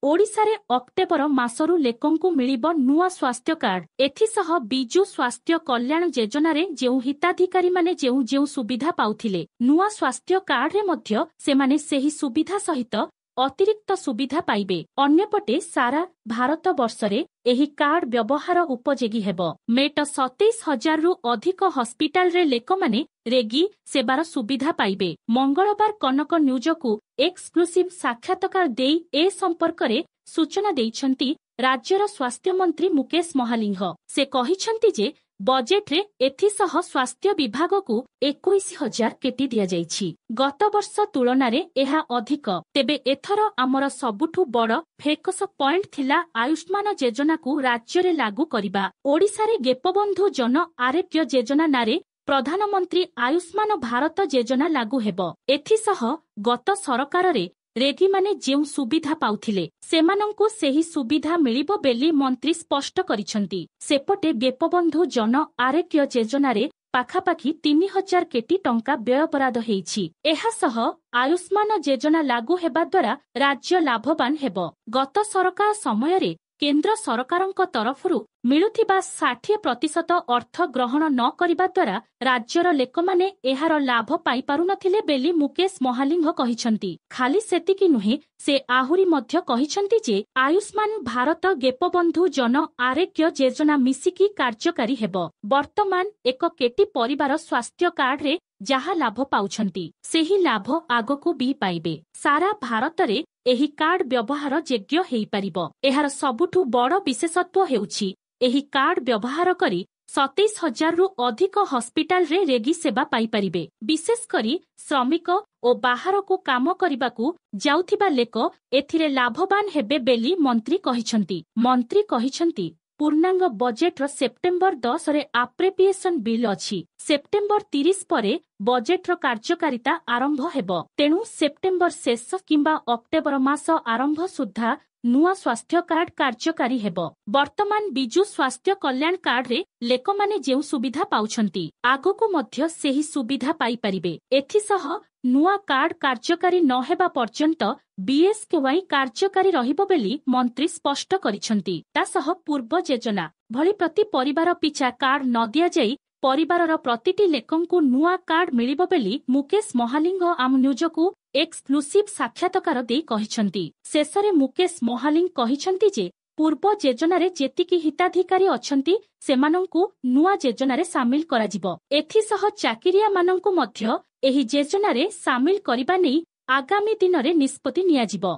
ओडिशारे October मासरू लेकंकु मिलिब नुआ स्वास्थ्य card. एथिसह Biju स्वास्थ्य कल्याण योजनारे जेउ हिताधिकारी माने जेउ सुविधा पाउथिले नुआ स्वास्थ्य कार्ड रे मध्य सेमाने सेही सुविधा सहित अतिरिक्त सुविधा पाइबे। अन्यपटे सारा भारत वर्षरे एही कार्ड व्यवहार उपयोगी हेबो। मेट 27,000 रु अधिक हॉस्पिटल रे लेकमाने रेगी सेवार सुविधा पाइबे। मंगलबार कनक न्यूजकु एक्सक्लूसिव साक्षात्कार देई ए संपर्करे सूचना देइछंती राज्यर स्वास्थ्य मंत्री मुकेश महालिंग। से कहिछंती जे बजेट रे एथिसह स्वास्थ्य विभाग को 21,000 केटी दिया जाइछि। गत वर्ष तुलना रे एहा अधिक। तेबे एथर आमर सबुठु बड़ फेकस पॉइंट थिला आयुष्मान योजना को राज्य रे लागू करिबा। ओडिसा रे गोपबंधु जन आरोग्य योजना नारे प्रधानमंत्री आयुष्मान भारत योजना लागू हेबो। एथिसह गत सरकार रे रेगी माने जेउ सुविधा पाउथिले सेमानंकु सेही सुविधा मिलिबो बेली मंत्री स्पष्ट करिसंती। सेपटे गोपबंधु जन आरोग्य योजना रे पाखापाखी 3,000 केटी टंका व्ययपराध हेइछि। एहा सह आयुष्मान योजना लागू हेबा द्वारा राज्य लाभवान हेबो। गत सरकार समय रे केंद्र सरकारंक तरफरु मिलुथिबा 60% अर्थ ग्रहण न करिबा द्वारा राज्यर लेकमाने एहार लाभ पाई पारुनथिले बेली मुकेश महालिंग कहिसंती। खाली सेतिकी नुहे से आहुरी मध्य कहिसंती जे आयुष्मान भारत गोपबंधु जन आरोग्य योजना मिसिकी कार्यकारी हेबो। वर्तमान एक केटी परिवार स्वास्थ्य कार्ड रे जहा लाभ पाउछंती सेही लाभ आगको भी पाइबे। सारा भारत रे एही कार्ड व्यवहार योग्य हेई परिबो। एहार सबुठु बड़ विशेषत्व हेउछि एही कार्ड व्यवहार करी 27,000 रु अधिक हॉस्पिटल रे रेगी सेवा पाई परिबे। विशेष करी श्रमिक ओ बाहर को काम करिबाकू जाउथिबा लेक एथिरे लाभवान हेबे बेली मंत्री कहिसंती। मंत्री कहिसंती पूर्णांग बजेट रो सेप्टेम्बर 10 रे अप्रोप्रिएशन बिल अछि। सेप्टेम्बर 30 परे बजेट रो कार्यकारिता आरंभ हेबो। तेणु सेप्टेम्बर शेष किंबा अक्टोबर मास आरंभ सुद्धा नुआ स्वास्थ्य कार्ड कार्यकारी हेबो। वर्तमान बिजु स्वास्थ्य कल्याण कार्ड रे लेकमाने जेउ सुविधा पाउछंती आगको मध्य सेही सुविधा पाई परिबे। एथिसह नुआ कार्ड कार्यकारी न हेबा पर्यंत बीएसकेवाई कार्यकारी रहिबो बेली मंत्री स्पष्ट करिसंती। तासह पूर्व योजना भली प्रति परिवार पिछा कार्ड न दिया जाई परिवारर प्रतिटी लेकंकु नुआ कार्ड मिलिबो बेली मुकेश महालिंग आम न्यूजकु एक्सक्लूसिव साक्षात्कार देई कहिसंती। शेषरे मुकेश महालिंग कहिसंती जे पूर्व योजना रे जेतिकी हिताधिकारी अछंती सेमानंकु नुआ योजना रे शामिल कराजिबो। एथिसह चाकिरिया मानंकु मध्य एही योजना रे शामिल करिबा नै आगामी दिन रे निष्पत्ति नियाजिबो।